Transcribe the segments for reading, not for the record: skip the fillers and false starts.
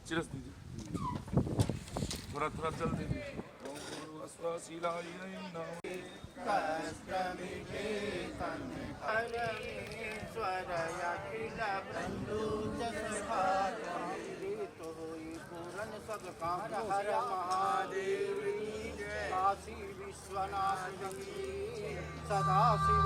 चिरस दीजिए, थोड़ा थोड़ा चल दीजिए। हर महादेव काशी विश्वनाथ सदा शिव।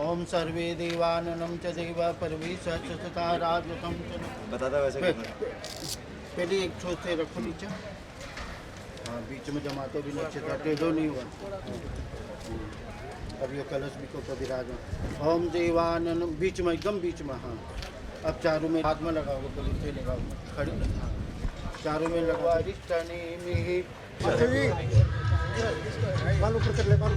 ओम सर्वे देवाननं च देव परमेश सतता राजतं च। बताता वैसे पहले एक छोर से रखो नीचे। हाँ, बीच में जमाते भी अच्छे था, टेढ़ो नहीं हुआ। अब ये कलश भी को विराजमान। ओम देवाननं बीच में, एकदम बीच में। हाँ, अब चारों में हाथ में लगाओ, गले से लगाओ, खड़ी चारों में लगवा। रिष्टने में ही बाल ऊपर कर ले, बाल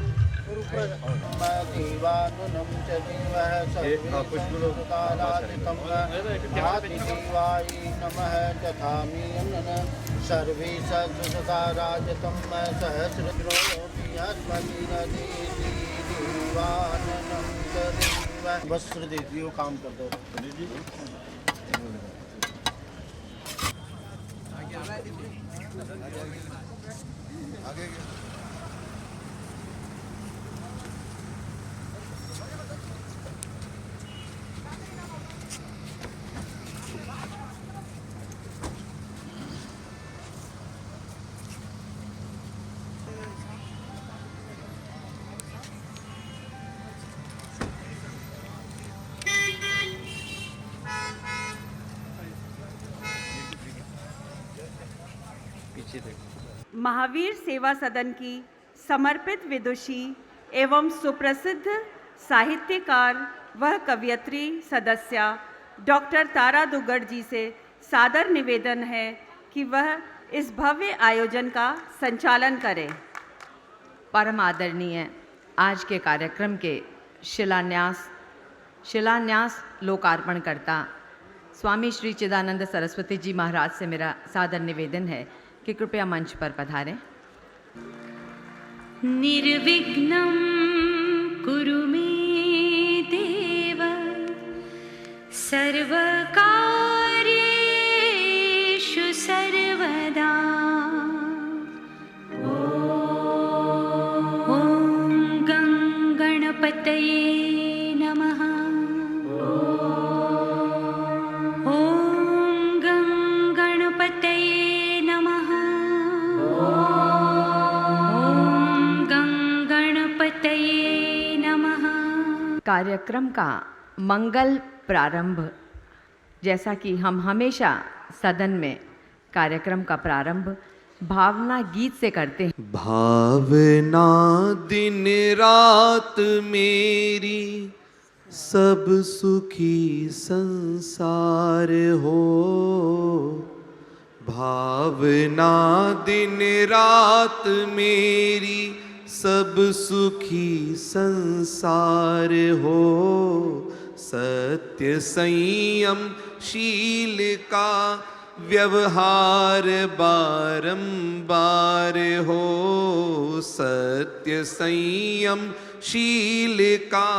देवानुनं च देवः सर्वेशताराजितं आदिदेवाय नमः तथामि अननं सर्वे सत्सताराजितं सहस्रज्ञोऽपि देवाननं च देवः। वस्त्र दे दियो, काम कर दो। आगे महावीर सेवा सदन की समर्पित विदुषी एवं सुप्रसिद्ध साहित्यकार व कवयित्री सदस्या डॉक्टर तारा दुग्गड़ जी से सादर निवेदन है कि वह इस भव्य आयोजन का संचालन करें। परम आदरणीय आज के कार्यक्रम के शिलान्यास लोकार्पणकर्ता स्वामी श्री चिदानंद सरस्वती जी महाराज से मेरा सादर निवेदन है कि कृपया मंच पर पधारें। निर्विघ्नं कुरु मे देव सर्वकार्येषु सर्वदा। ॐ गं गणपतये नमः। ॐ गं गणपतये नमः। कार्यक्रम का मंगल प्रारंभ, जैसा कि हम हमेशा सदन में कार्यक्रम का प्रारंभ भावना गीत से करते हैं। भावना दिन रात मेरी सब सुखी संसार हो। भावना दिन रात मेरी सब सुखी संसार हो। सत्य संयम शील का व्यवहार बारंबार हो। सत्य संयम शील का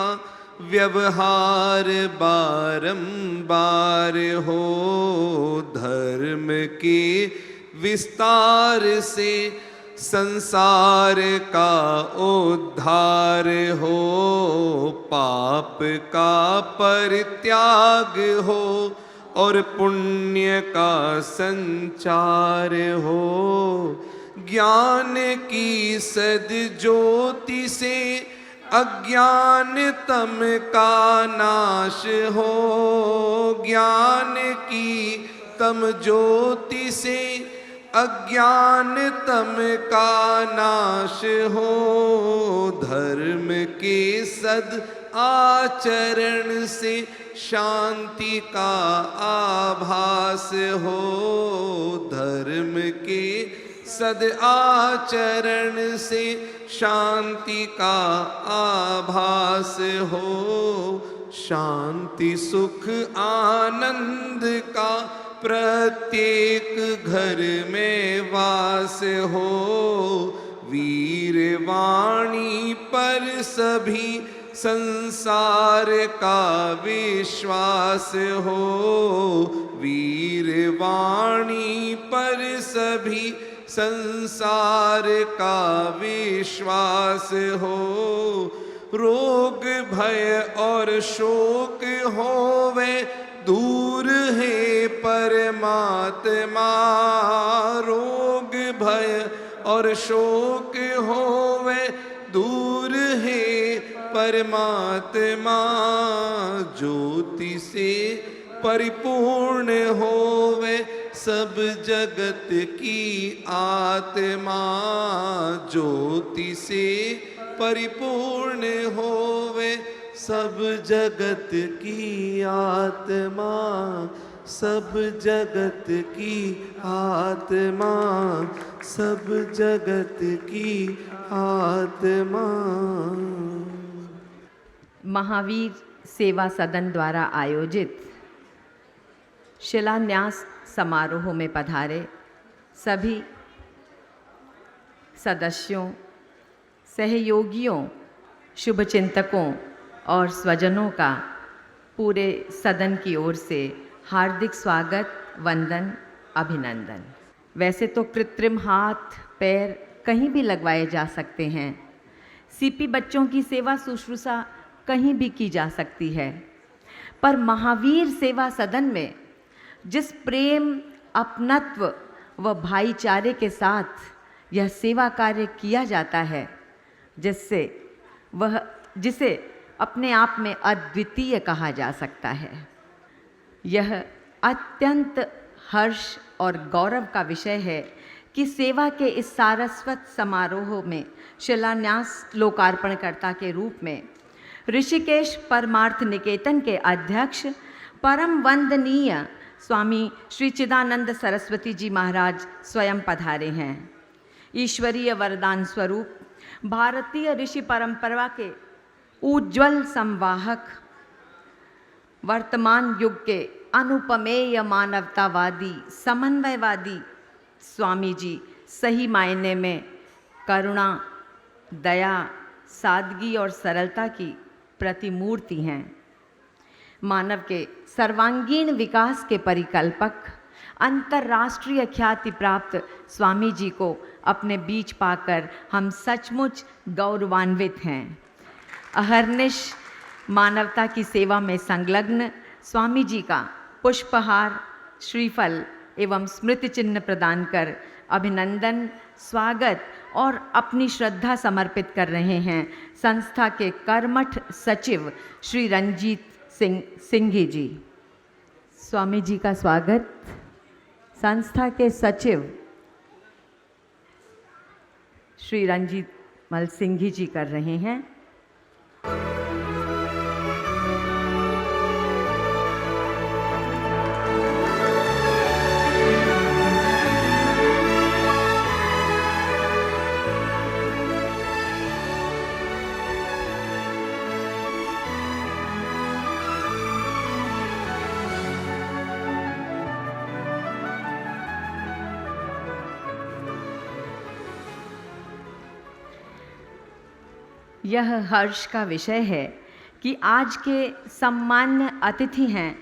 व्यवहार बारंबार हो। धर्म के विस्तार से संसार का उद्धार हो। पाप का परित्याग हो और पुण्य का संचार हो। ज्ञान की सद ज्योति से अज्ञान तम का नाश हो। ज्ञान की तम ज्योति से अज्ञान तम का नाश हो। धर्म के सद आचरण से शांति का आभास हो। धर्म के सद आचरण से शांति का आभास हो। शांति सुख आनंद का प्रत्येक घर में वास हो। वीर वाणी पर सभी संसार का विश्वास हो। वीर वाणी पर सभी संसार का विश्वास हो। रोग भय और शोक होवे दूर है परमात्मा। रोग भय और शोक होवे दूर है परमात्मा। ज्योति से परिपूर्ण होवे सब जगत की आत्मा। ज्योति से परिपूर्ण होवे सब जगत की आत्मा। सब जगत की आत्मा। सब जगत की आत्मा। महावीर सेवा सदन द्वारा आयोजित शिलान्यास समारोह में पधारे सभी सदस्यों, सहयोगियों, शुभचिंतकों और स्वजनों का पूरे सदन की ओर से हार्दिक स्वागत, वंदन, अभिनंदन। वैसे तो कृत्रिम हाथ पैर कहीं भी लगवाए जा सकते हैं। सीपी बच्चों की सेवा शुश्रूषा कहीं भी की जा सकती है, पर महावीर सेवा सदन में जिस प्रेम, अपनत्व व भाईचारे के साथ यह सेवा कार्य किया जाता है, जिसे अपने आप में अद्वितीय कहा जा सकता है, यह अत्यंत हर्ष और गौरव का विषय है कि सेवा के इस सारस्वत समारोह में शिलान्यास लोकार्पणकर्ता के रूप में ऋषिकेश परमार्थ निकेतन के अध्यक्ष परम वंदनीय स्वामी श्री चिदानंद सरस्वती जी महाराज स्वयं पधारे हैं। ईश्वरीय वरदान स्वरूप भारतीय ऋषि परंपरा के उज्ज्वल संवाहक, वर्तमान युग के अनुपमेय मानवतावादी, समन्वयवादी स्वामी जी सही मायने में करुणा, दया, सादगी और सरलता की प्रतिमूर्ति हैं। मानव के सर्वांगीण विकास के परिकल्पक, अंतर्राष्ट्रीय ख्याति प्राप्त स्वामी जी को अपने बीच पाकर हम सचमुच गौरवान्वित हैं। अहर्निश मानवता की सेवा में संलग्न स्वामी जी का पुष्पहार, श्रीफल एवं स्मृति चिन्ह प्रदान कर अभिनंदन, स्वागत और अपनी श्रद्धा समर्पित कर रहे हैं संस्था के कर्मठ सचिव श्री रंजीत सिंघी जी। स्वामी जी का स्वागत संस्था के सचिव श्री रंजीत मल सिंघी जी कर रहे हैं। यह हर्ष का विषय है कि आज के सम्मान्य अतिथि हैं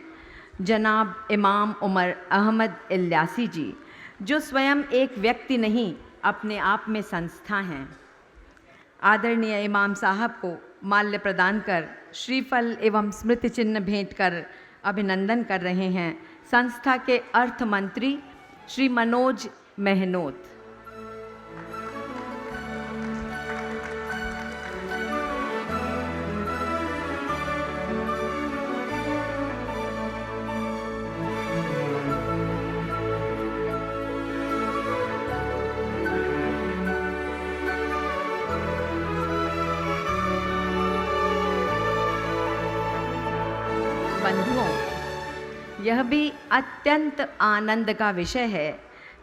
जनाब इमाम उमर अहमद इल्यासी जी, जो स्वयं एक व्यक्ति नहीं अपने आप में संस्था हैं। आदरणीय इमाम साहब को माल्य प्रदान कर श्रीफल एवं स्मृति चिन्ह भेंट कर अभिनंदन कर रहे हैं संस्था के अर्थ मंत्री श्री मनोज मेहनोत। बंधुओं, यह भी अत्यंत आनंद का विषय है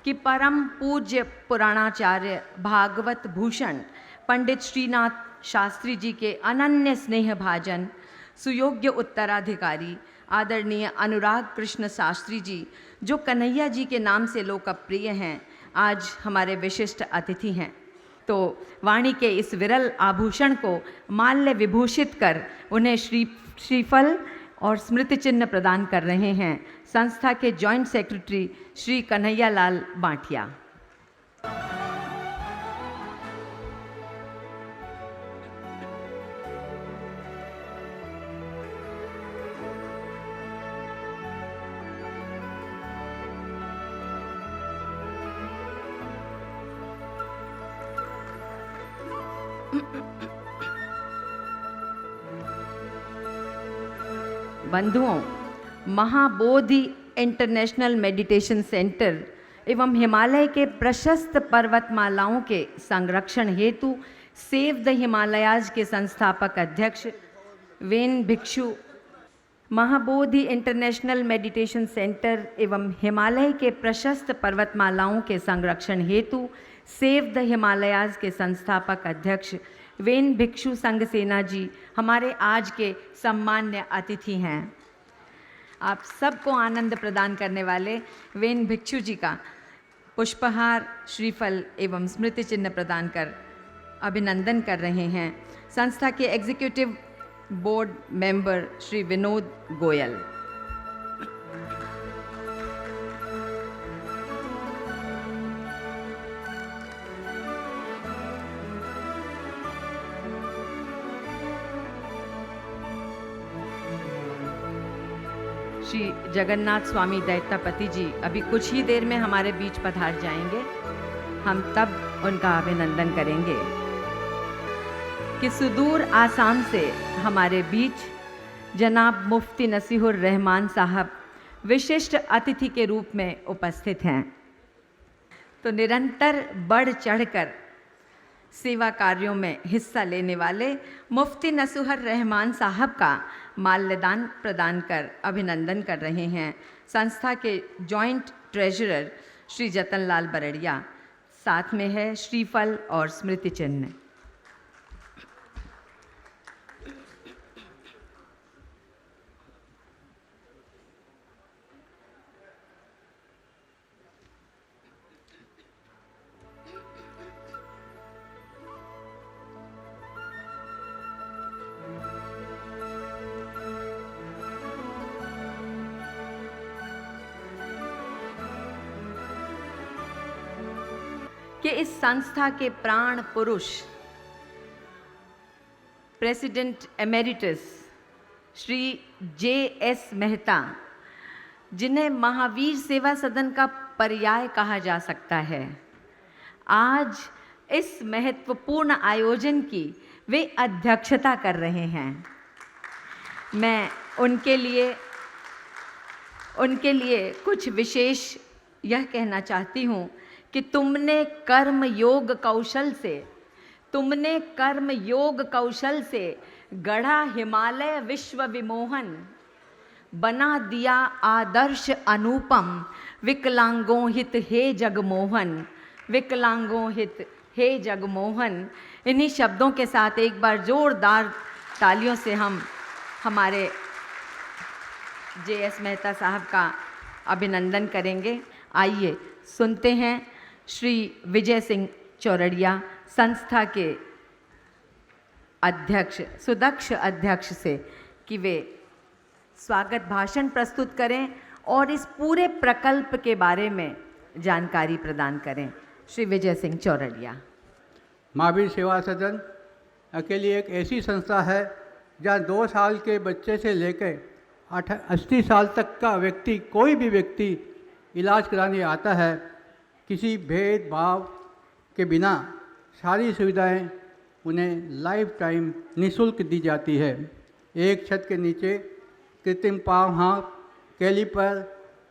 कि परम पूज्य पुराणाचार्य भागवत भूषण पंडित श्रीनाथ शास्त्री जी के अनन्य स्नेह भाजन, सुयोग्य उत्तराधिकारी आदरणीय अनुराग कृष्ण शास्त्री जी, जो कन्हैया जी के नाम से लोकप्रिय हैं, आज हमारे विशिष्ट अतिथि हैं। तो वाणी के इस विरल आभूषण को माल्य विभूषित कर उन्हें श्रीफल और स्मृति चिन्ह प्रदान कर रहे हैं संस्था के जॉइंट सेक्रेटरी श्री कन्हैया लाल बांटिया। बंधुओं, महाबोधि इंटरनेशनल मेडिटेशन सेंटर एवं हिमालय के प्रशस्त पर्वतमालाओं के संरक्षण हेतु सेव द हिमालयाज के संस्थापक अध्यक्ष वेन भिक्षु महाबोधि इंटरनेशनल मेडिटेशन सेंटर एवं हिमालय के प्रशस्त पर्वतमालाओं के संरक्षण हेतु सेव द हिमालयाज के संस्थापक अध्यक्ष वेन भिक्षु संघ सेना जी हमारे आज के सम्मान्य अतिथि हैं। आप सबको आनंद प्रदान करने वाले वेन भिक्षु जी का पुष्पहार, श्रीफल एवं स्मृति चिन्ह प्रदान कर अभिनंदन कर रहे हैं संस्था के executive board member Shri Vinod Goyal. Shri Jagannath Swami Daitapati ji अभी कुछ ही देर में हमारे बीच पधार जाएंगे। हम तब उनका अभिनंदन करेंगे कि सुदूर आसाम से हमारे बीच जनाब मुफ्ती नसीहुर रहमान साहब विशिष्ट अतिथि के रूप में उपस्थित हैं। तो निरंतर बढ़ चढ़कर सेवा कार्यों में हिस्सा लेने वाले मुफ्ती नसीहुर रहमान साहब का माल्यदान प्रदान कर अभिनंदन कर रहे हैं संस्था के जॉइंट ट्रेजरर श्री जतन लाल बरड़िया। साथ में है श्रीफल और स्मृति चिन्ह। कि इस संस्था के प्राण पुरुष president emeritus Shri JS. Mehta, जिन्हें महावीर सेवा सदन का पर्याय कहा जा सकता है, आज इस महत्वपूर्ण आयोजन की वे अध्यक्षता कर रहे हैं। मैं उनके लिए कुछ विशेष यह कहना चाहती हूँ कि तुमने कर्म योग कौशल से गढ़ा हिमालय विश्व विमोहन, बना दिया आदर्श अनुपम, विकलांगों हित हे जगमोहन, विकलांगों हित हे जगमोहन। इन्हीं शब्दों के साथ एक बार जोरदार तालियों से हम हमारे जे.एस. मेहता साहब का अभिनंदन करेंगे। आइए सुनते हैं श्री विजय सिंह चौरड़िया संस्था के अध्यक्ष, सुदक्ष अध्यक्ष से कि वे स्वागत भाषण प्रस्तुत करें और इस पूरे प्रकल्प के बारे में जानकारी प्रदान करें। श्री विजय सिंह चौरड़िया। महावीर सेवा सदन अकेली एक ऐसी संस्था है जहाँ 2 साल के बच्चे से लेकर 80 साल तक का व्यक्ति, कोई भी व्यक्ति इलाज कराने आता है, किसी भेदभाव के बिना सारी सुविधाएं उन्हें लाइफ टाइम निःशुल्क दी जाती है। एक छत के नीचे कृत्रिम पाँव, हाथ, कैलिपर,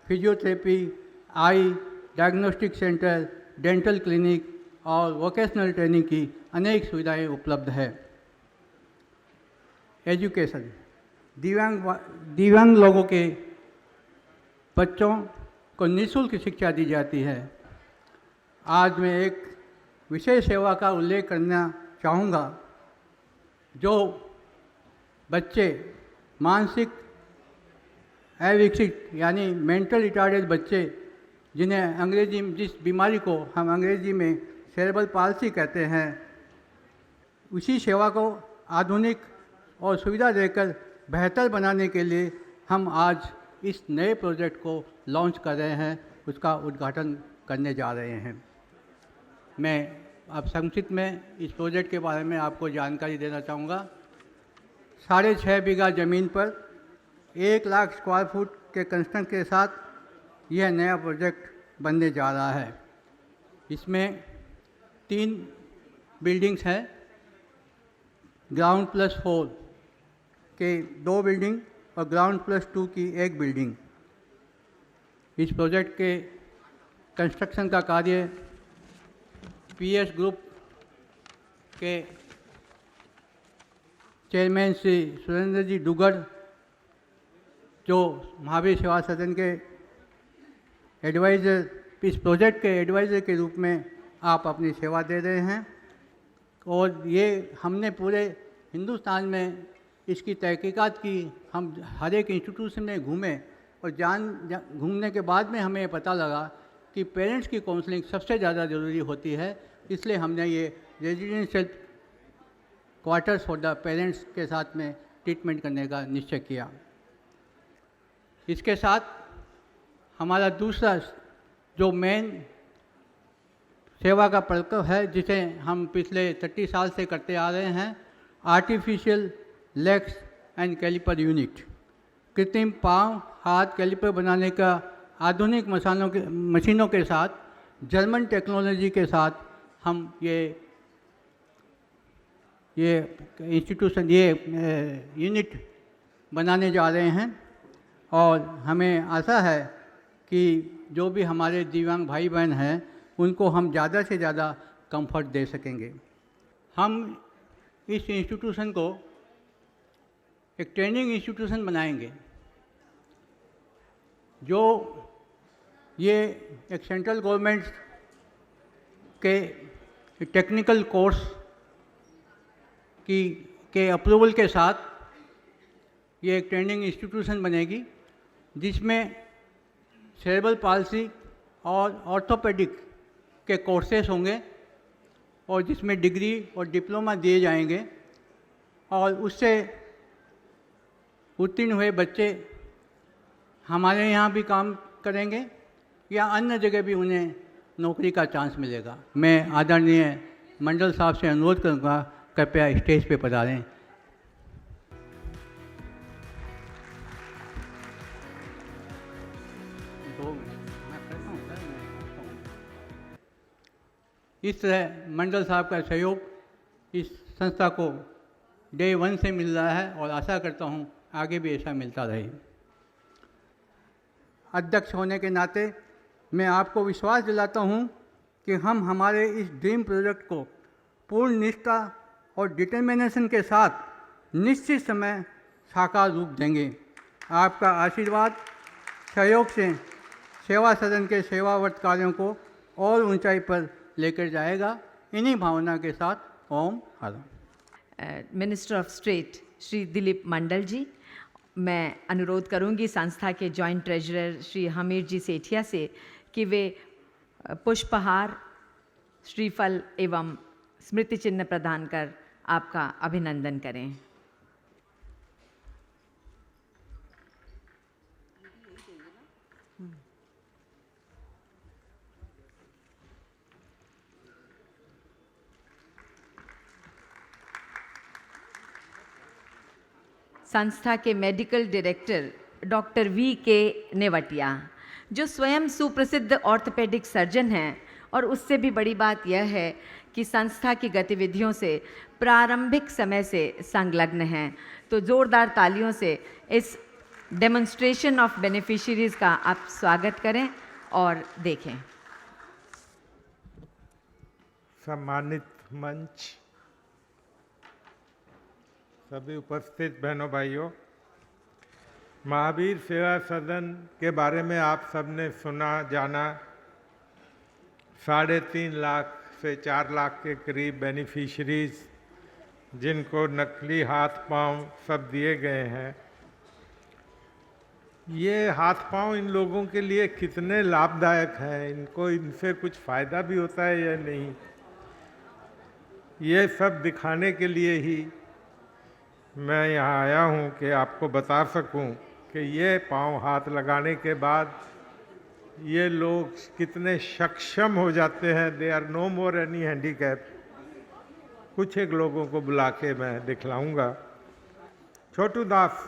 फिजियोथेरेपी, आई, डायग्नोस्टिक सेंटर, डेंटल क्लिनिक और वोकेशनल ट्रेनिंग की अनेक सुविधाएं उपलब्ध है। एजुकेशन, दिव्यांग लोगों के बच्चों को निःशुल्क शिक्षा दी जाती है। आज मैं एक विशेष सेवा का उल्लेख करना चाहूँगा। जो बच्चे मानसिक अविकसित यानी मेंटल रिटार्डेड बच्चे, जिन्हें जिस बीमारी को हम अंग्रेजी में सेरेब्रल पाल्सी कहते हैं, उसी सेवा को आधुनिक और सुविधा देकर बेहतर बनाने के लिए हम आज इस नए प्रोजेक्ट को लॉन्च कर रहे हैं, उसका उद्घाटन करने जा रहे हैं। मैं अब संक्षिप्त में इस प्रोजेक्ट के बारे में आपको जानकारी देना चाहूँगा। 6.5 बीघा ज़मीन पर 1 लाख स्क्वायर फुट के कंस्ट्रक्शन के साथ यह नया प्रोजेक्ट बनने जा रहा है। इसमें 3 बिल्डिंग्स हैं, ग्राउंड +4 के 2 बिल्डिंग और ग्राउंड +2 की 1 बिल्डिंग। इस प्रोजेक्ट के कंस्ट्रक्शन का कार्य PS ग्रुप के चेयरमैन श्री सुरेंद्र जी दुगड़, जो महावीर सेवा सदन के एडवाइज़र, इस प्रोजेक्ट के एडवाइज़र के रूप में आप अपनी सेवा दे रहे हैं। और ये हमने पूरे हिंदुस्तान में इसकी तहकीकात की, हम हर एक इंस्टीट्यूशन में घूमे और घूमने के बाद में हमें पता लगा कि पेरेंट्स की काउंसलिंग सबसे ज़्यादा ज़रूरी होती है। इसलिए हमने ये residential quarters for the parents के साथ में ट्रीटमेंट करने का निश्चय किया। इसके साथ हमारा दूसरा जो मेन सेवा का प्रकल्प है, जिसे हम पिछले 30 साल से करते आ रहे हैं, artificial legs and caliper unit, कृत्रिम पाँव हाथ कैलिपर बनाने का आधुनिक मशीनों के साथ, जर्मन टेक्नोलॉजी के साथ हम ये इंस्टीट्यूशन, ये यूनिट बनाने जा रहे हैं। और हमें आशा है कि जो भी हमारे दिव्यांग भाई बहन हैं उनको हम ज़्यादा से ज़्यादा कंफर्ट दे सकेंगे। हम इस इंस्टीट्यूशन को एक ट्रेनिंग इंस्टीट्यूशन बनाएंगे, जो ये एक सेंट्रल गवर्नमेंट के टेक्निकल कोर्स के अप्रूवल के साथ ये एक ट्रेनिंग इंस्टीट्यूशन बनेगी, जिसमें सेरेब्रल पाल्सी और ऑर्थोपेडिक के कोर्सेस होंगे और जिसमें डिग्री और डिप्लोमा दिए जाएंगे। और उससे उत्तीर्ण हुए बच्चे हमारे यहाँ भी काम करेंगे या अन्य जगह भी उन्हें नौकरी का चांस मिलेगा। मैं आदरणीय मंडल साहब से अनुरोध करूँगा, कृपया स्टेज पे पधारें। इस तरह मंडल साहब का सहयोग इस संस्था को डे 1 से मिल रहा है और आशा करता हूँ आगे भी ऐसा मिलता रहे। अध्यक्ष होने के नाते मैं आपको विश्वास दिलाता हूँ कि हम हमारे इस ड्रीम प्रोजेक्ट को पूर्ण निष्ठा और डिटर्मिनेशन के साथ निश्चित समय साकार रूप देंगे। आपका आशीर्वाद सहयोग से सेवा सदन के सेवावर्त कार्यों को और ऊंचाई पर लेकर जाएगा। इन्हीं भावना के साथ ओम हर। Minister of state Shri Dilip Mandal ji, मैं अनुरोध करूंगी संस्था के जॉइंट ट्रेजरर श्री हमीर जी सेठिया से कि वे पुष्पहार, श्रीफल एवं स्मृति चिन्ह प्रदान कर आपका अभिनंदन करें। संस्था के medical director doctor V.K. Nevatia, जो स्वयं सुप्रसिद्ध ऑर्थोपेडिक सर्जन हैं, और उससे भी बड़ी बात यह है कि संस्था की गतिविधियों से प्रारंभिक समय से संलग्न हैं। तो जोरदार तालियों से इस डेमोन्स्ट्रेशन ऑफ बेनिफिशियरीज का आप स्वागत करें और देखें। सम्मानित मंच, सभी उपस्थित बहनों भाइयों, महावीर सेवा सदन के बारे में आप सबने सुना जाना। 3.5 लाख से 4 लाख के करीब बेनिफिशरीज, जिनको नकली हाथ पांव सब दिए गए हैं। ये हाथ पांव इन लोगों के लिए कितने लाभदायक हैं, इनको इनसे कुछ फ़ायदा भी होता है या नहीं, ये सब दिखाने के लिए ही मैं यहाँ आया हूँ कि आपको बता सकूँ कि ये पाँव हाथ लगाने के बाद ये लोग कितने सक्षम हो जाते हैं। They are no more any handicap. कुछ एक लोगों को बुला के मैं दिखलाऊंगा। छोटू दास,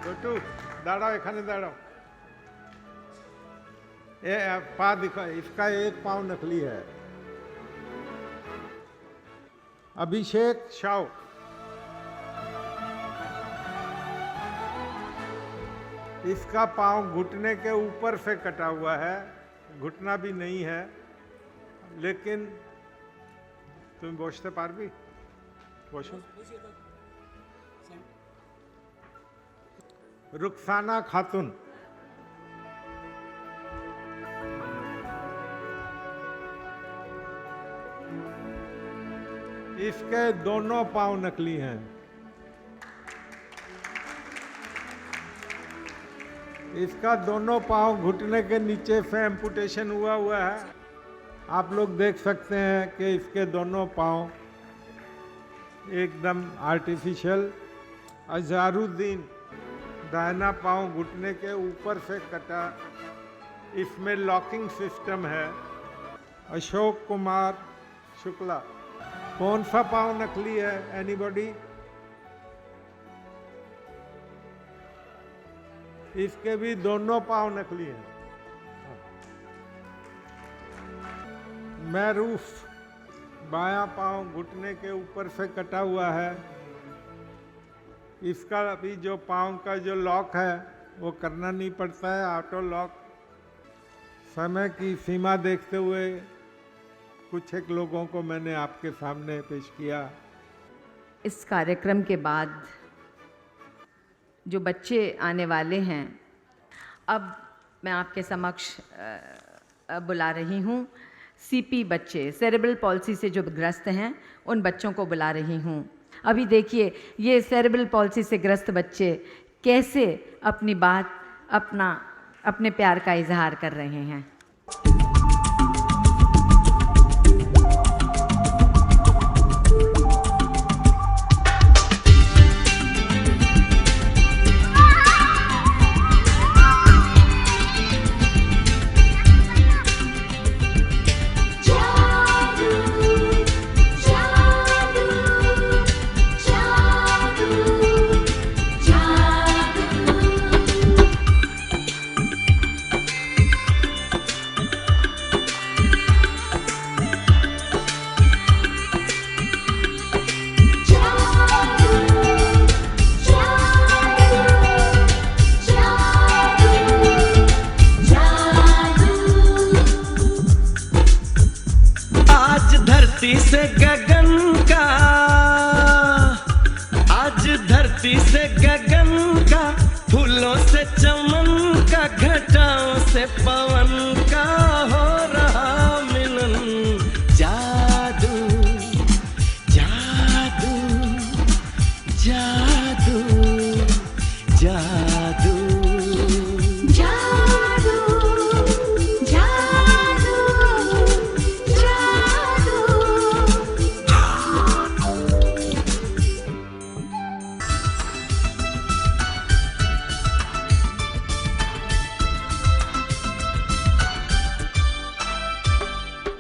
छोटू दाड़ाओ, एखाने दाड़ाओ। ये पाँव दिखा, इसका एक पाँव नकली है। अभिषेक शाह, इसका पाँव घुटने के ऊपर से कटा हुआ है, घुटना भी नहीं है, लेकिन तुम बसते पारबी? बसो। रुखसाना खातून, इसके दोनों पांव नकली हैं। इसका दोनों पांव घुटने के नीचे से एम्पुटेशन हुआ है। आप लोग देख सकते हैं कि इसके दोनों पांव एकदम आर्टिफिशियल। अजहरुद्दीन, दाहिना पांव घुटने के ऊपर से कटा, इसमें लॉकिंग सिस्टम है। अशोक कुमार शुक्ला, कौन सा पांव नकली है? एनीबॉडी? इसके भी दोनों पांव नकली हैं। मैरूफ, बायां पांव घुटने के ऊपर से कटा हुआ है। इसका अभी जो पांव का जो लॉक है वो करना नहीं पड़ता है, ऑटो लॉक। समय की सीमा देखते हुए कुछ एक लोगों को मैंने आपके सामने पेश किया। इस कार्यक्रम के बाद जो बच्चे आने वाले हैं, अब मैं आपके समक्ष बुला रही हूँ सीपी बच्चे, सेरेब्रल पॉल्सी से जो ग्रस्त हैं, उन बच्चों को बुला रही हूँ। अभी देखिए ये सेरेब्रल पॉल्सी से ग्रस्त बच्चे कैसे अपनी बात, अपने प्यार का इजहार कर रहे हैं। से गगन का, आज धरती से गगन का, फूलों से चमन का, घटाओं से पवन का हो रहा मिलन। जादू जादू जादू जादू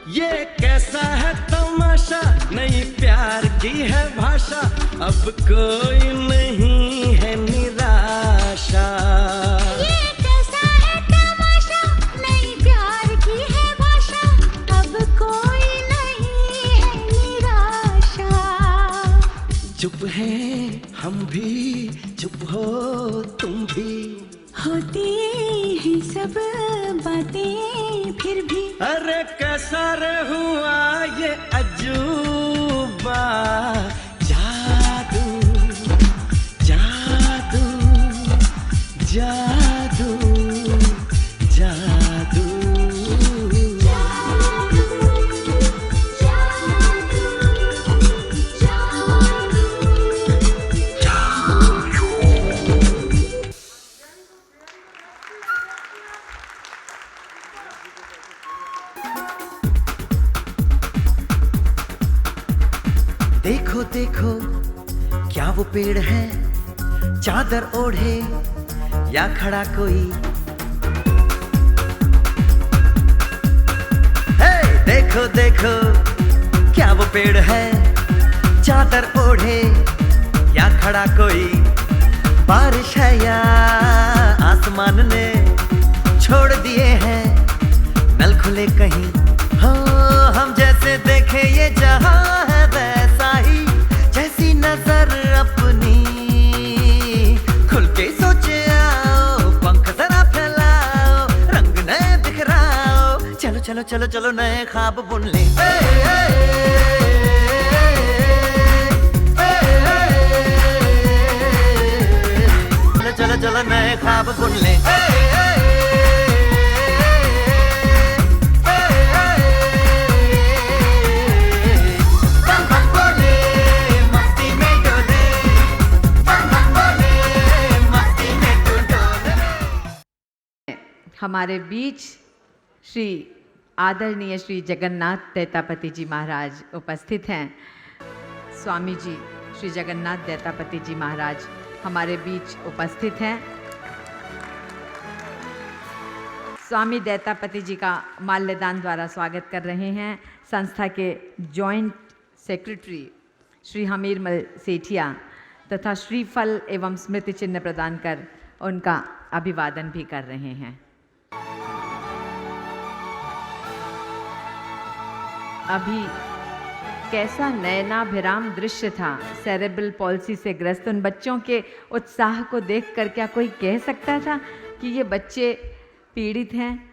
ये कैसा है तमाशा, नई प्यार की है भाषा, अब कोई नहीं है निराशा। ये कैसा है तमाशा, नई प्यार की है भाषा, अब कोई नहीं है निराशा। चुप है हम भी, चुप हो तुम भी, होती हैं सब बातें फिर भी। अरे कैसा रे हुआ ये अजूबा, जादू जादू जादू जादू देखो देखो क्या वो पेड़ है, चादर ओढ़े या खड़ा कोई। हे देखो देखो क्या वो पेड़ है, चादर ओढ़े या खड़ा कोई। बारिश है या आसमान ने छोड़ दिए हैं नल खुले कहीं। हो हम जैसे देखे ये जहां है वैसा ही, जैसी नजर अपनी खुल के सोचे आओ। पंख जरा फैलाओ, रंग नए बिखराओ, चलो चलो चलो चलो नए ख्वाब बुन ले। चलो चलो नए ख्वाब बुन ले। हमारे बीच श्री आदरणीय श्री जगन्नाथ दैतापति जी महाराज उपस्थित हैं। स्वामी जी श्री जगन्नाथ दैतापति जी महाराज हमारे बीच उपस्थित हैं। स्वामी दैतापति जी का माल्यदान द्वारा स्वागत कर रहे हैं संस्था के जॉइंट सेक्रेटरी श्री हमीरमल सेठिया तथा श्रीफल एवं स्मृति चिन्ह प्रदान कर उनका अभिवादन भी कर रहे हैं। अभी कैसा नयनाभिराम दृश्य था। सेरेब्रल पॉल्सी से ग्रस्त उन बच्चों के उत्साह को देखकर क्या कोई कह सकता था कि ये बच्चे पीड़ित हैं।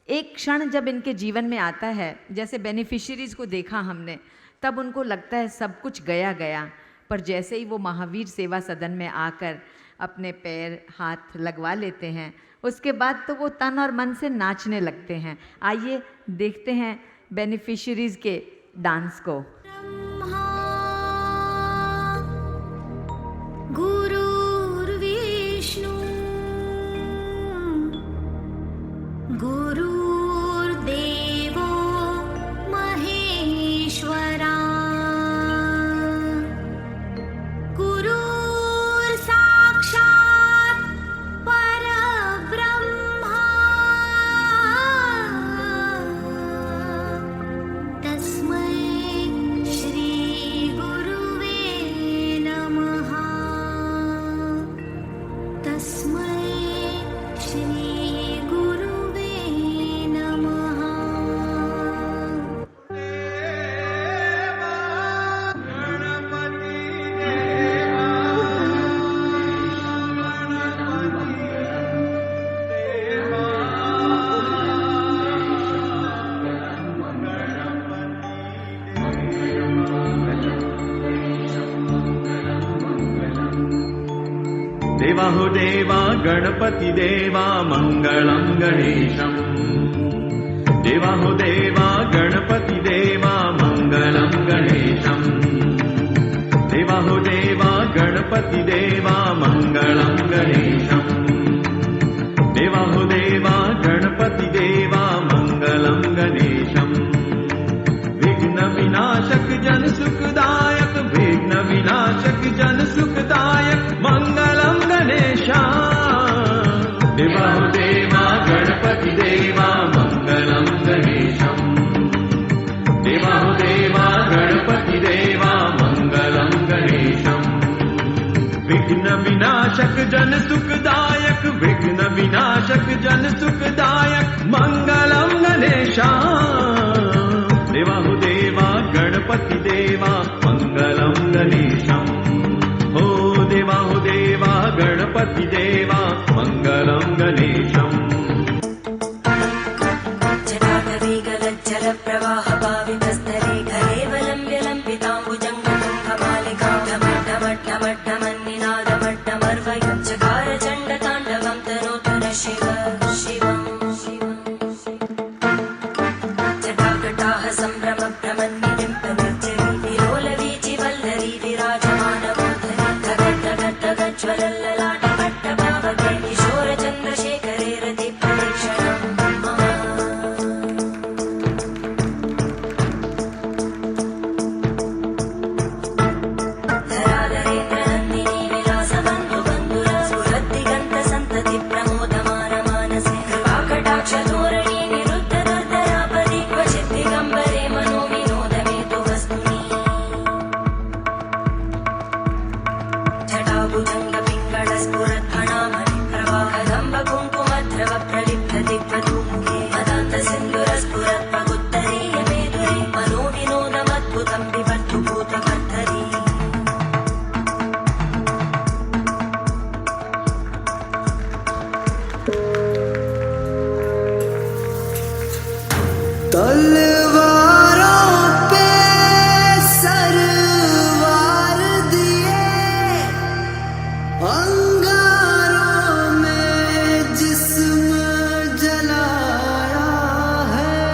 एक क्षण जब इनके जीवन में आता है, जैसे बेनिफिशियरीज को देखा हमने, तब उनको लगता है सब कुछ गया गया, पर जैसे ही वो महावीर सेवा सदन में आकर अपने पैर हाथ लगवा लेते हैं, उसके बाद तो वो तन और मन से नाचने लगते हैं। आइए देखते हैं बेनिफिशियरीज के डांस को। गुरुर्विष्णु गुरुर्देवो महेश्वरा गुरुर्साक्षात् परब्रह्मा तस्मै श्री गुरुवे नमः। तस्मै श्री गुरुवे नमः। देवा हो देवा गणपति देवा मंगलम गणेशम। देवा हो देवा गणपति देवा मंगलम गणेशम। देवा हो देवा गणपति देवा मंगलम गणेशम। देवा हो देवा गणपति देवा मंगलम गणेशम। विघ्न विनाशक जन सुखदायक, विघ्न विनाशक जन सुखदायक मंगलम गणेशा। देवा हो देवा गणपति देवा मंगलम गणेशम। देवा हो देवा गणपति देवा मंगलम गणेशम। विघ्न विनाशक जन सुखदायक, विघ्न विनाशक जन सुखदायक मंगलम गणेशा। देवा हो देवा गणपति देवा मंगलम गणेशम। हो देवा हो देवा गणपति देवा मंगलम गणेशम। जटाटवीगलज्जल प्रवाह पावितस्तरे कलेवलम्ब्य लम्बिताम्बुजङ्गतुङ्गमालिकां ढमड्ढमड्ढमड्ढमन्निनादमड्ढमर्वयुञ्चकार चण्डताण्डवं तनोतु न शिव शिवम्। जटाकटाः सम्भ्रमभ्रमन्निलिम्पनिर्जरी विलोल तलवारों पे सरवार दिए, अंगारों में जिस्म जलाया है,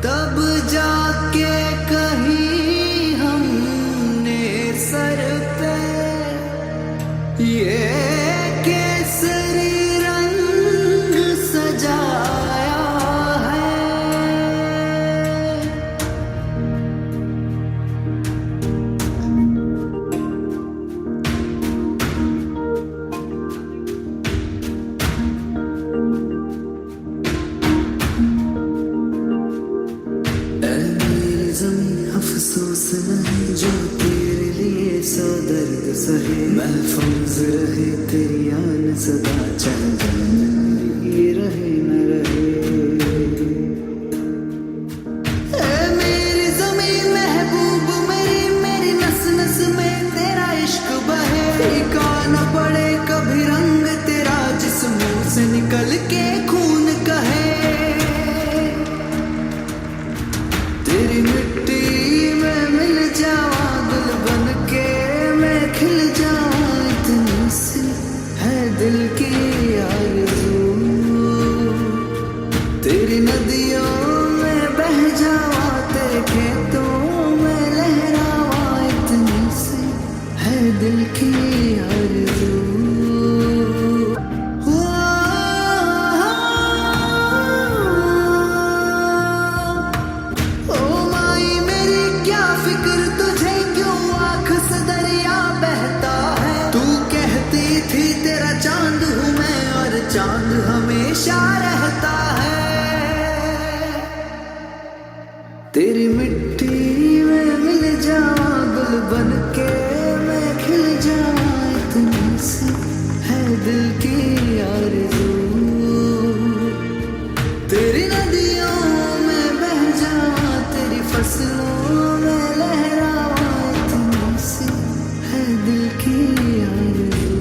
तब जाके कहीं हमने सर पे ये केसरी रंग सजाया है। ऐ मेरी ज़मीं अफ़सोस नहीं जो तेरे लिए सौ दर्द सहे, महफूज रहे तेरी आन सदा, चाहे जान मेरी रहे न रहे। ऐ मेरी ज़मीं महबूब मेरी नस नस में तेरा इश्क बहे, फीका न पड़े कभी रंग तेरा जिस मुंह से निकल के खून कहे। तेरी मिट्टी में मिल जावा गुल बन के मैं खिल जावा, इतनी सी है दिल की आरज़ू। तेरी नदियों में बह जावा, तेरे खेतों में लहरावा, इतनी सी है दिल की आरज़ू। ओ माई मेरी क्या फिक्र तुझे, क्यों आँख से दरिया बहता है। तू कहती थी तेरा चांद हूँ मैं, और चांद हमेशा रहता है। तेरी मिट्टी में मिल जावा गुल बन के मैं खिल जावा, इतनी सी है दिल की आरज़ू। तेरी नदियों में बह जावा, तेरी फसलों में लहरावा, इतनी सी है दिल की आरज़ू।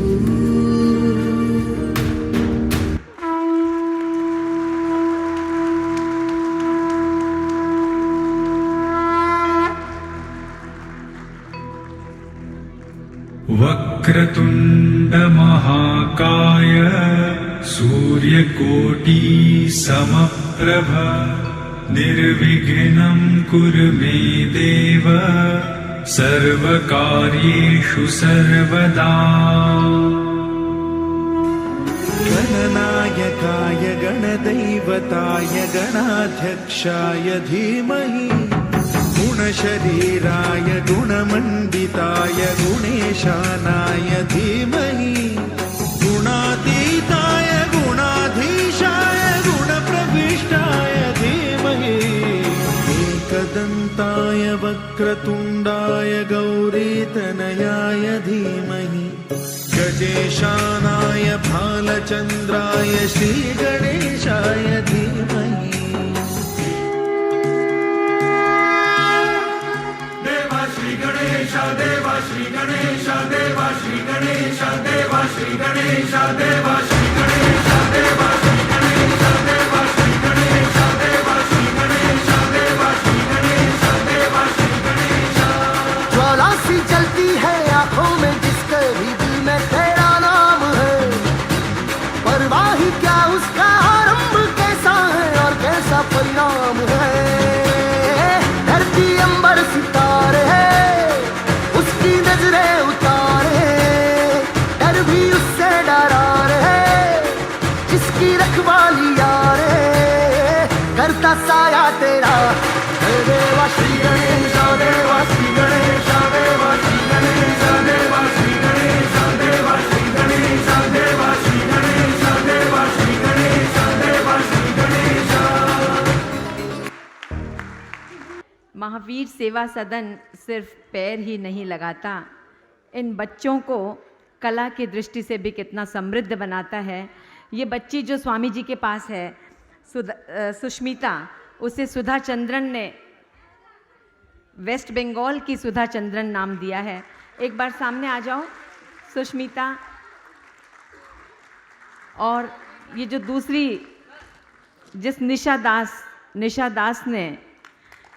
वक्रतुण्ड महाकाय सूर्यकोटि समप्रभ, निर्विघ्नं कुरु मे देव, सर्वकार्येषु सर्वदा। गणनायकाय गणदैवताय गणाध्यक्षाय धीमहि, गुणशरीराय गुणमण्डिताय गुणेशानाय धीमहि, गुणातीताय गुणाधीशाय गुणप्रविष्टाय धीमहि, एकदन्ताय वक्रतुण्डाय गौरीतनयाय धीमहि, गजेशानाय भालचन्द्राय श्रीगणेशाय धीमहि। देवा श्री गणेश देवा श्री गणेश देवा श्री गणेश देवा श्री गणेश देवा श्री गणेश देवा श्री गणेश देवा श्री गणेश देवा श्री गणेश देवा श्री गणेश। ज्वाला सी जलती है आंखों में जिसके भी दिल में तेरा नाम है, परवाही क्या उसका आरंभ कैसा है और कैसा परिणाम है। धरती अंबर सितारे है उसकी नजरें उतारे, डर भी उससे डरा रहे जिसकी रखवाली यारे, करता साया तेरा देवा श्री गणेश देवा श्री गणेश देवा श्री गणेश देवा श्री गणेश देवा श्री गणेश देवा श्री गणेश देवा श्री गणेश देवा श्री गणेश। महावीर सेवा सदन सिर्फ पैर ही नहीं लगाता, इन बच्चों को कला की दृष्टि से भी कितना समृद्ध बनाता है। ये बच्ची जो स्वामी जी के पास है सुष्मिता, उसे सुधा चंद्रन ने वेस्ट बंगाल की सुधा चंद्रन नाम दिया है। एक बार सामने आ जाओ सुष्मिता। और ये जो दूसरी जिस निशा दास निशा दास ने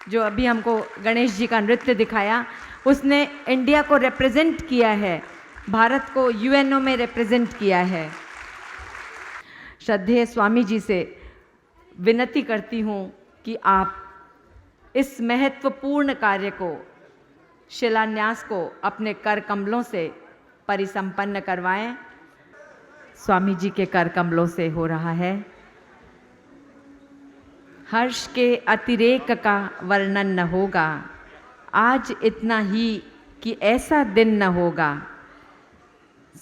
जो अभी हमको गणेश जी का नृत्य दिखाया, उसने इंडिया को रिप्रेजेंट किया है, भारत को यूएनओ में रिप्रेजेंट किया है। श्रद्धेय स्वामी जी से विनती करती हूँ कि आप इस महत्वपूर्ण कार्य को, शिलान्यास को अपने कर कमलों से परिसंपन्न करवाएं। स्वामी जी के कर कमलों से हो रहा है। हर्ष के अतिरेक का वर्णन न होगा, आज इतना ही कि ऐसा दिन न होगा,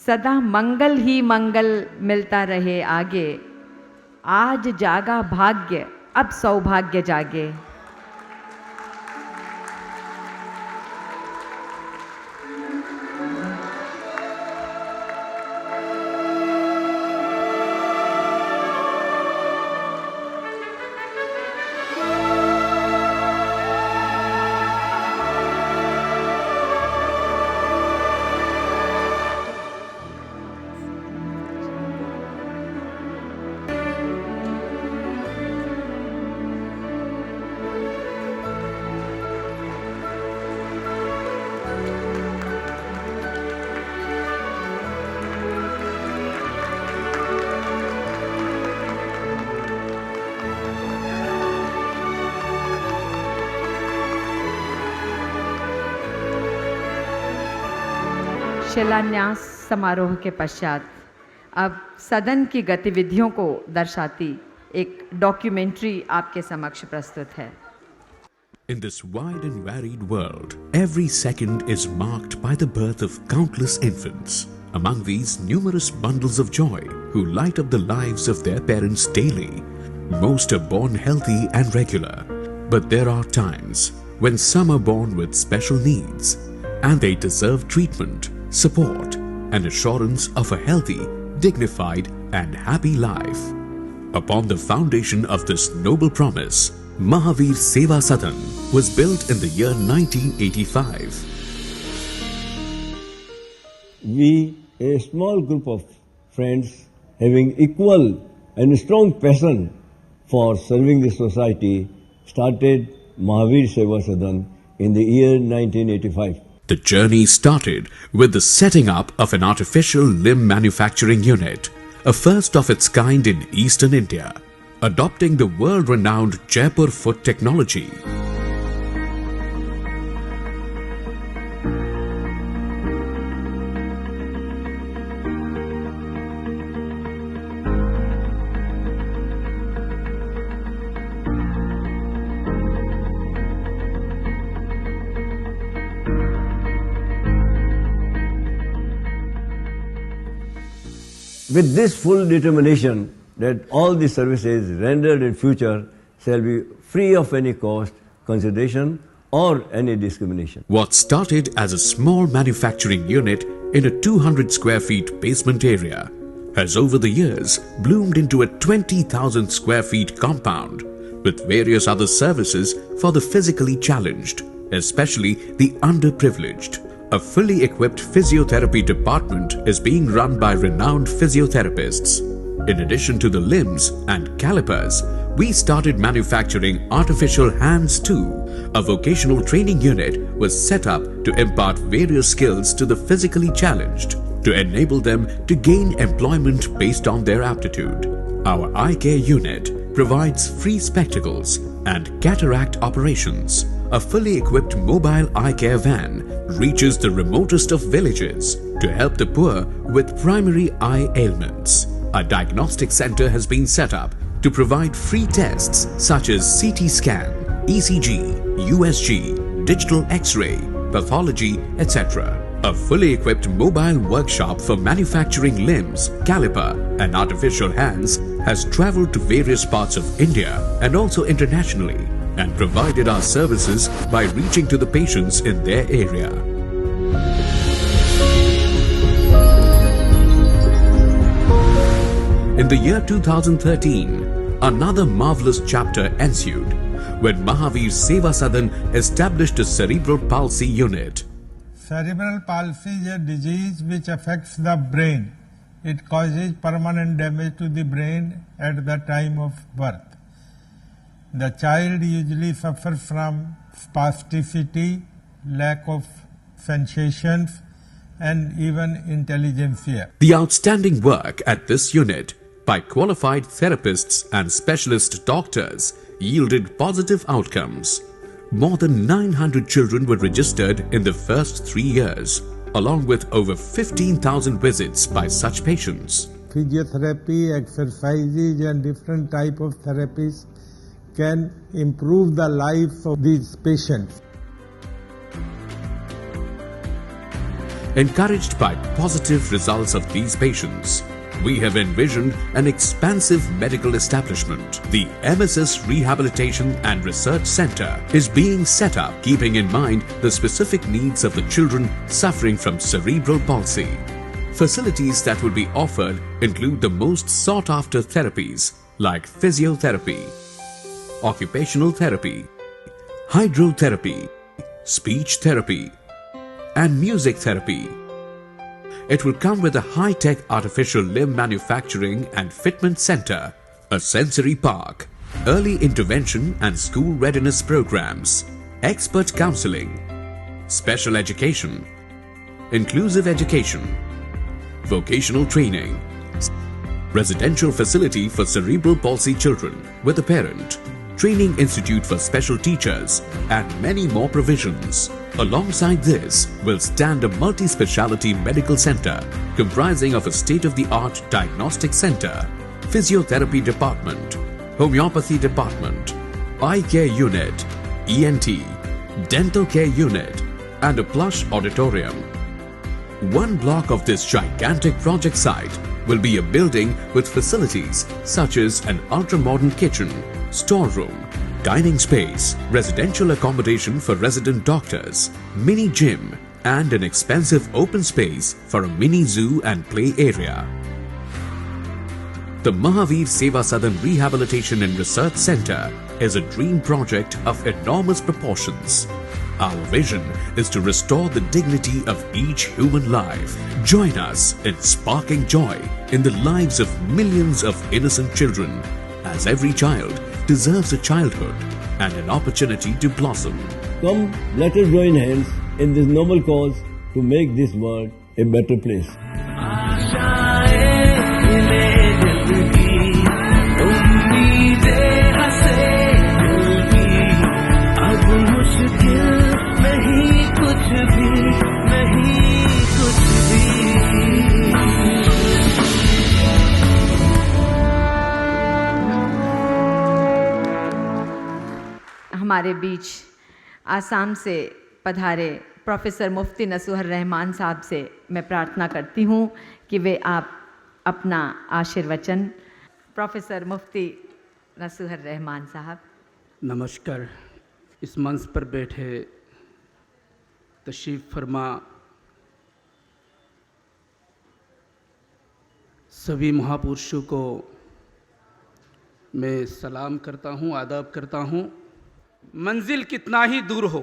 सदा मंगल ही मंगल मिलता रहे आगे, आज जागा भाग्य अब सौभाग्य जागे। शिलान्यास समारोह के पश्चात अब सदन की गतिविधियों को दर्शाती एक डॉक्यूमेंट्री आपके समक्ष प्रस्तुत है। In this wide and varied world, every second is marked by the birth of countless infants. Among these numerous bundles of joy who light up the lives of their parents daily, most are born healthy and regular. But there are times when some are born with special needs and they deserve treatment, support and assurance of a healthy, dignified and happy life. Upon the foundation of this noble promise, Mahavir Seva Sadan was built in the year 1985. We, a small group of friends having equal and strong passion for serving the society, started Mahavir Seva Sadan in the year 1985. The journey started with the setting up of an artificial limb manufacturing unit, a first of its kind in eastern India, adopting the world-renowned Jaipur foot technology. With this full determination that all the services rendered in future shall be free of any cost, consideration or any discrimination. What started as a small manufacturing unit in a 200 square feet basement area has over the years bloomed into a 20,000 square feet compound with various other services for the physically challenged, especially the underprivileged. A fully equipped physiotherapy department is being run by renowned physiotherapists. In addition to the limbs and calipers, we started manufacturing artificial hands too. A vocational training unit was set up to impart various skills to the physically challenged to enable them to gain employment based on their aptitude. Our eye care unit provides free spectacles and cataract operations. A fully equipped mobile eye care van reaches the remotest of villages to help the poor with primary eye ailments. A diagnostic center has been set up to provide free tests such as CT scan, ECG, USG, digital X-ray, pathology, etc. A fully equipped mobile workshop for manufacturing limbs, caliper and artificial hands has travelled to various parts of India and also internationally and provided our services by reaching to the patients in their area. In the year 2013, another marvelous chapter ensued when Mahavir Seva Sadan established a cerebral palsy unit. Cerebral palsy is a disease which affects the brain. It causes permanent damage to the brain at the time of birth. The child usually suffers from spasticity, lack of sensations, and even intelligentsia. The outstanding work at this unit by qualified therapists and specialist doctors yielded positive outcomes. More than 900 children were registered in the first 3 years, along with over 15,000 visits by such patients. Physiotherapy, exercises, and different type of therapies can improve the life of these patients. Encouraged by positive results of these patients, we have envisioned an expansive medical establishment. The MSS Rehabilitation and Research Center is being set up keeping in mind the specific needs of the children suffering from cerebral palsy. Facilities that will be offered include the most sought-after therapies like physiotherapy, occupational therapy, hydrotherapy, speech therapy, and music therapy. It will come with a high-tech artificial limb manufacturing and fitment center, a sensory park, early intervention and school readiness programs, expert counseling, special education, inclusive education, vocational training, residential facility for cerebral palsy children with a parent, training institute for special teachers, and many more provisions. Alongside this will stand a multi-speciality medical center comprising of a state-of-the-art diagnostic center, physiotherapy department, homeopathy department, eye care unit, ENT, dental care unit, and a plush auditorium. One block of this gigantic project site will be a building with facilities such as an ultra-modern kitchen, storeroom, dining space, residential accommodation for resident doctors, mini gym, and an expensive open space for a mini zoo and play area. The Mahavir Seva Sadan Rehabilitation and Research Center is a dream project of enormous proportions. Our vision is to restore the dignity of each human life. Join us in sparking joy in the lives of millions of innocent children, as every child deserves a childhood and an opportunity to blossom. Come, let us join hands in this noble cause to make this world a better place. हमारे बीच आसाम से पधारे professor मुफ्ती नसूहर रहमान साहब से मैं प्रार्थना करती हूँ कि वे आप अपना आशीर्वचन। प्रोफेसर मुफ्ती नसूहर रहमान साहब। नमस्कार। इस मंच पर बैठे तशरीफ़ फरमा सभी महापुरुषों को मैं सलाम करता हूँ, आदाब करता हूँ। मंजिल कितना ही दूर हो,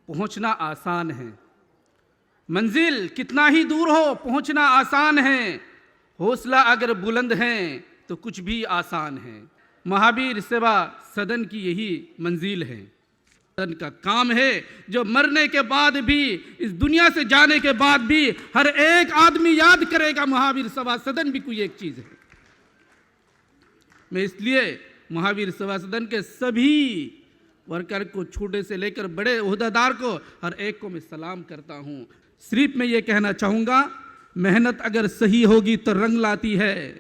पहुंचना आसान है। मंजिल कितना ही दूर हो, पहुंचना आसान है। हौसला अगर बुलंद है तो कुछ भी आसान है। महावीर सेवा सदन की यही मंजिल है। सदन का काम है जो मरने के बाद भी, इस दुनिया से जाने के बाद भी हर एक आदमी याद करेगा महावीर सेवा सदन भी कोई एक चीज है। मैं इसलिए महावीर सेवा सदन के सभी वर्कर को, छोटे से लेकर बड़े ओहदेदार को, हर एक को मैं सलाम करता हूँ। सिर्फ मैं ये कहना चाहूँगा, मेहनत अगर सही होगी तो रंग लाती है,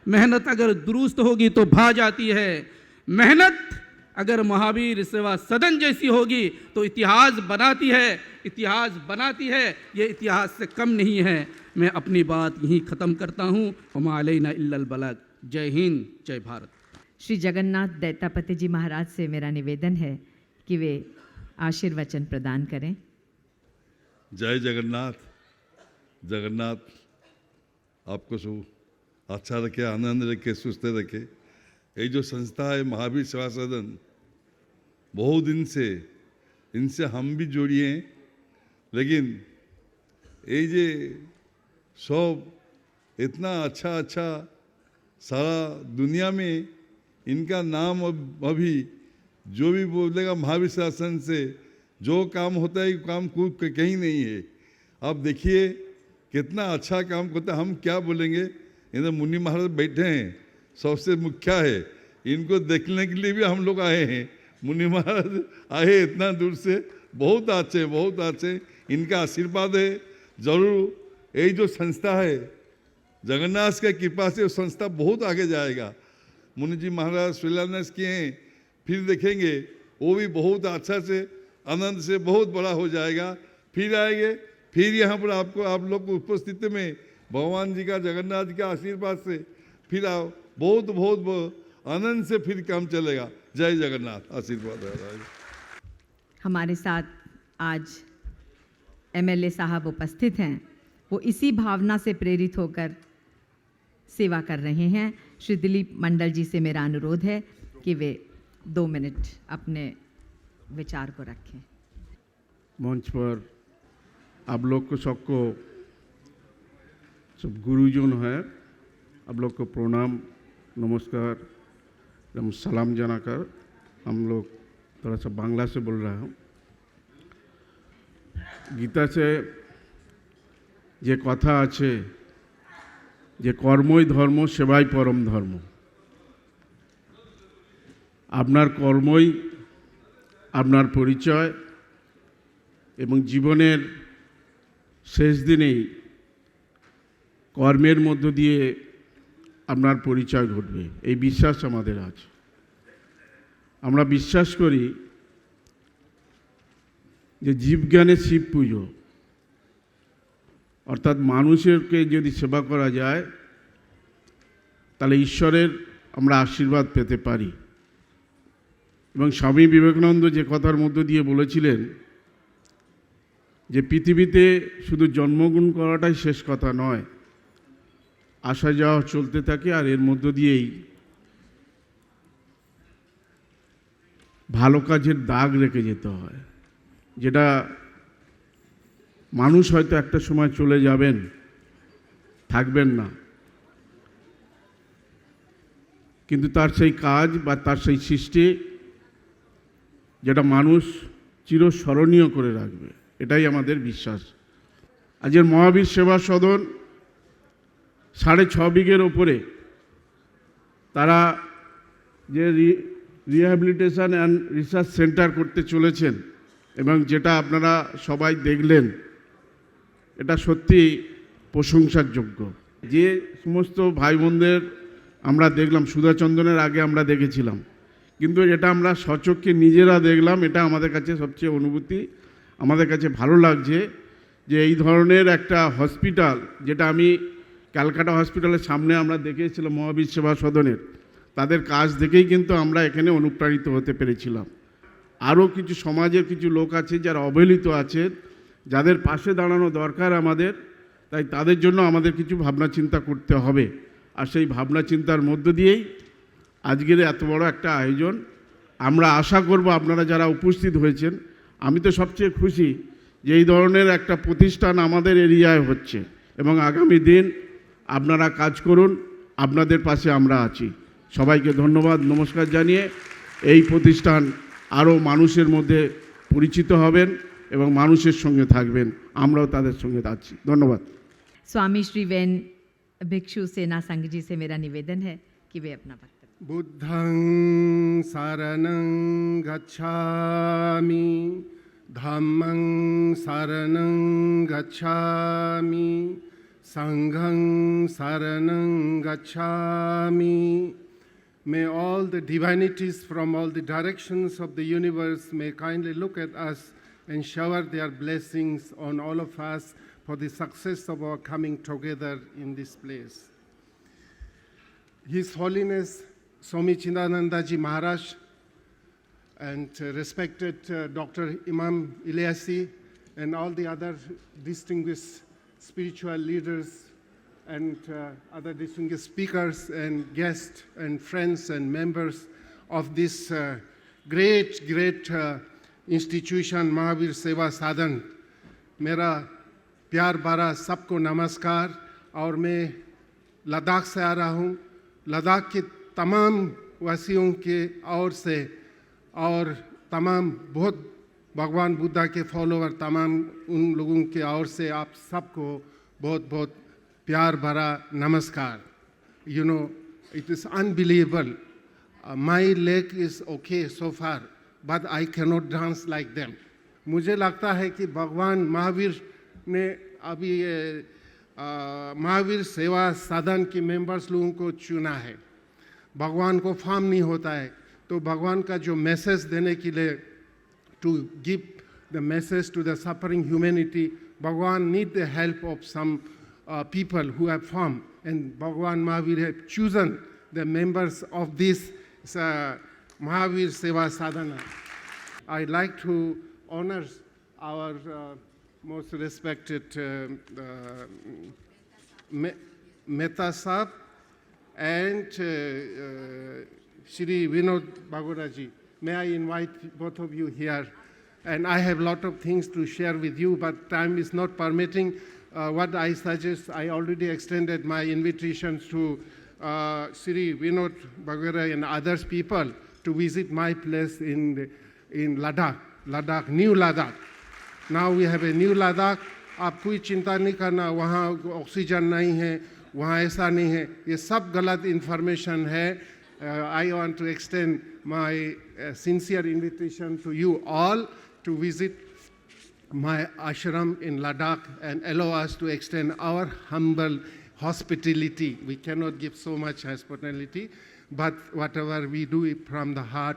मेहनत अगर दुरुस्त होगी तो भा जाती है, मेहनत अगर महावीर सेवा सदन जैसी होगी तो इतिहास बनाती है, इतिहास बनाती है। ये इतिहास से कम नहीं है। मैं अपनी बात यहीं ख़त्म करता हूँ। वमा अलैना इल्लल बलाग। जय हिंद, जय भारत। श्री जगन्नाथ दैतापति जी महाराज से मेरा निवेदन है कि वे आशीर्वचन प्रदान करें। जय जगन्नाथ। जगन्नाथ आपको सु अच्छा रखे, आनंद रखे, सुस्थ रखे। ये जो संस्था है महावीर सेवा सदन, बहुत दिन से इनसे हम भी जुड़े हैं, लेकिन ये जे सब इतना अच्छा अच्छा सारा दुनिया में इनका नाम अभी जो भी बोलेगा महावीर शासन से जो काम होता है काम कहीं नहीं है। आप देखिए कितना अच्छा काम करता है। हम क्या बोलेंगे, इधर मुनि महाराज बैठे हैं, सबसे मुख्य है, इनको देखने के लिए भी हम लोग आए हैं। मुनि महाराज आए इतना दूर से, बहुत अच्छे बहुत अच्छे, इनका आशीर्वाद है। जरूर यही जो संस्था है जगन्नाथ के कृपा से वो संस्था बहुत आगे जाएगा। मुनि जी महाराज शिलान्यास किए हैं, फिर देखेंगे वो भी बहुत अच्छा से आनंद से बहुत बड़ा हो जाएगा। फिर आएंगे, फिर यहाँ पर आपको आप लोग को उपस्थिति में भगवान जी का जगन्नाथ जी का आशीर्वाद से फिर आओ, बहुत बहुत आनंद से फिर काम चलेगा। जय जगन्नाथ। आशीर्वाद है। हमारे साथ आज एमएलए साहब उपस्थित हैं, वो इसी भावना से प्रेरित होकर सेवा कर रहे हैं। श्री दिलीप मंडल जी से मेरा अनुरोध है कि वे 2 मिनट अपने विचार को रखें। मंच पर आप लोग को सबको सब गुरुजन है, आप लोग को प्रणाम नमस्कार एवं सलाम जानाकर हम लोग थोड़ा सा बांग्ला से बोल रहा हूँ। गीता से যে কথা আছে যে কর্মই ধর্ম সেবাই পরম ধর্ম, আপনার কর্মই আপনার পরিচয় এবং জীবনের শেষ দিনেই কর্মের মধ্য দিয়ে আপনার পরিচয় ঘটবে, এই বিশ্বাস আমাদের আছে। আমরা বিশ্বাস করি যে জীবজ্ঞানে শিব পুজো, অর্থাৎ মানুষকে যদি সেবা করা যায় তাহলে ঈশ্বরের আমরা আশীর্বাদ পেতে পারি। এবং স্বামী বিবেকানন্দ যে কথার মধ্য দিয়ে বলেছিলেন যে পৃথিবীতে শুধু জন্মগ্রহণ করাটাই শেষ কথা নয়, আসা যাওয়া চলতে থাকে, আর এর মধ্য দিয়েই ভালো কাজের দাগ রেখে যেতে হয়, যেটা মানুষ হয়তো একটা সময় চলে যাবেন, থাকবেন না, কিন্তু তার সেই কাজ বা তার সেই সৃষ্টি যেটা মানুষ চিরস্মরণীয় করে রাখবে, এটাই আমাদের বিশ্বাস। আজকের মহাবীর সেবা সদন 6.5 বিঘের ওপরে তারা যে রিহ্যাবিলিটেশন অ্যান্ড রিসার্চ সেন্টার করতে চলেছেন এবং যেটা আপনারা সবাই দেখলেন, এটা সত্যি প্রশংসার যোগ্য। যে সমস্ত ভাই বোনদের আমরা দেখলাম, সুধাচন্দনের আগে আমরা দেখেছিলাম, কিন্তু এটা আমরা স্বচক্ষে নিজেরা দেখলাম, এটা আমাদের কাছে সবচেয়ে অনুভূতি, আমাদের কাছে ভালো লাগছে যে এই ধরনের একটা হসপিটাল, যেটা আমি ক্যালকাটা হসপিটালের সামনে আমরা দেখেছিলাম মহাবীর সেবা সদনের, তাদের কাজ দেখেই কিন্তু আমরা এখানে অনুপ্রাণিত হতে পেরেছিলাম। আরও কিছু সমাজের কিছু লোক আছে যারা অবহেলিত আছে, যাদের পাশে দাঁড়ানো দরকার আমাদের, তাই তাদের জন্য আমাদের কিছু ভাবনা চিন্তা করতে হবে। আর সেই ভাবনা চিন্তার মধ্য দিয়েই আজকের এত বড় একটা আয়োজন। আমরা আশা করব আপনারা যারা উপস্থিত হয়েছেন, আমি তো সবচেয়ে খুশি যে এই ধরনের একটা প্রতিষ্ঠান আমাদের এরিয়ায় হচ্ছে, এবং আগামী দিন আপনারা কাজ করুন, আপনাদের পাশে আমরা আছি। সবাইকে ধন্যবাদ নমস্কার জানিয়ে এই প্রতিষ্ঠান আরও মানুষের মধ্যে পরিচিত হবেন এবং মানুষের সঙ্গে থাকবেন, আমরাও তাদের সঙ্গে আছি। ধন্যবাদ। स्वामी श्री वैन भिक्षु सेना संघ जी से मेरा निवेदन है कि वे अपना वक्तव्य। बुद्धं शरणं गच्छामि, धम्मं शरणं गच्छामि, संघं शरणं गच्छामि। May all the divinities from all the directions of the universe may kindly look at us and shower their blessings on all of us for the success of our coming together in this place. His Holiness Swami Chindanandaji Maharaj and respected Dr. Imam Ilyasi and all the other distinguished spiritual leaders and other distinguished speakers and guests and friends and members of this great institution Mahavir Seva Sadhan. मेरा प्यार भरा सबको नमस्कार। और मैं लद्दाख से आ रहा हूँ। लद्दाख के तमाम वासियों के ओर से और तमाम बहुत भगवान बुद्धा के फॉलोअर तमाम उन लोगों के ओर से आप सबको बहुत बहुत प्यार भरा नमस्कार। You know, it is unbelievable. My leg is okay so far, but I cannot dance like them. मुझे लगता है कि भगवान महावीर ने अभी महावीर सेवा सदन के मेंबर्स लोगों को चुना है। भगवान को फॉर्म नहीं होता है, तो भगवान का जो मैसेज देने के लिए to give the message to the suffering humanity, Bhagwan need the help of some people who have formed, and Bhagwan Mahavir have chosen the members of this Mahavir Seva Sadhana. I'd like to honor our most respected Mehta Sahib and Shri Vinod Baguraji. May I invite both of you here? And I have a lot of things to share with you, but time is not permitting. What I suggest, I already extended my invitations to Shri Vinod Bagura and others people to visit my place in Ladakh, New Ladakh. Now we have a new Ladakh. आप कोई चिंता नहीं करना, वहाँ oxygen नहीं है, वहाँ ऐसा नहीं है, ये सब गलत इन्फॉर्मेशन है. I want to extend my sincere invitation to you all to visit my ashram in Ladakh and allow us to extend our humble hospitality. We cannot give so much hospitality, but whatever we do it from the heart,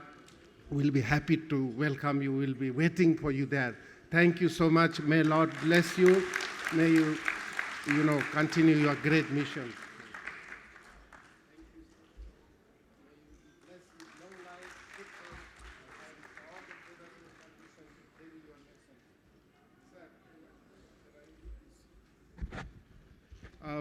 we'll be happy to welcome you. We'll be waiting for you there. Thank you so much. May Lord bless you. May you continue your great mission.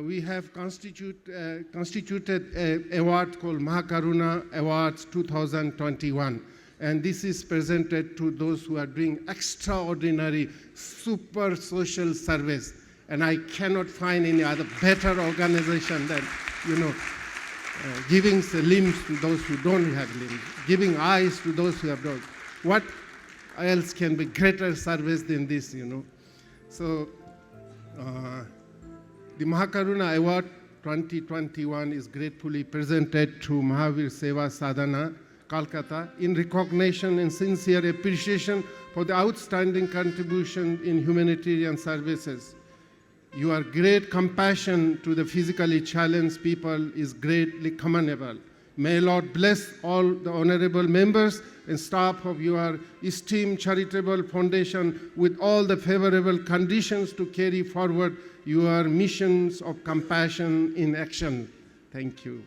We have constituted an award called Mahakaruna Awards 2021. And this is presented to those who are doing extraordinary, super social service. And I cannot find any other better organization than, giving limbs to those who don't have limbs, giving eyes to those who have dogs. What else can be greater service than this, So, the Mahakaruna Award 2021 is gratefully presented to Mahavir Seva Sadhana, Calcutta, in recognition and sincere appreciation for the outstanding contribution in humanitarian services. Your great compassion to the physically challenged people is greatly commendable. May Lord bless all the honorable members and staff of your esteemed charitable foundation with all the favorable conditions to carry forward your missions of compassion in action. Thank you.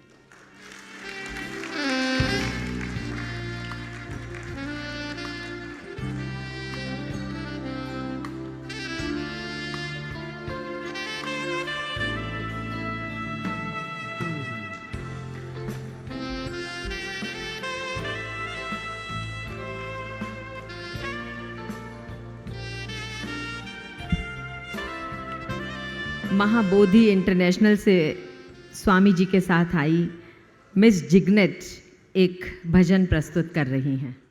Mahabodhi international से स्वामी जी के साथ I miss जिग्नेट एक भजन प्रस्तुत कर रही हैं.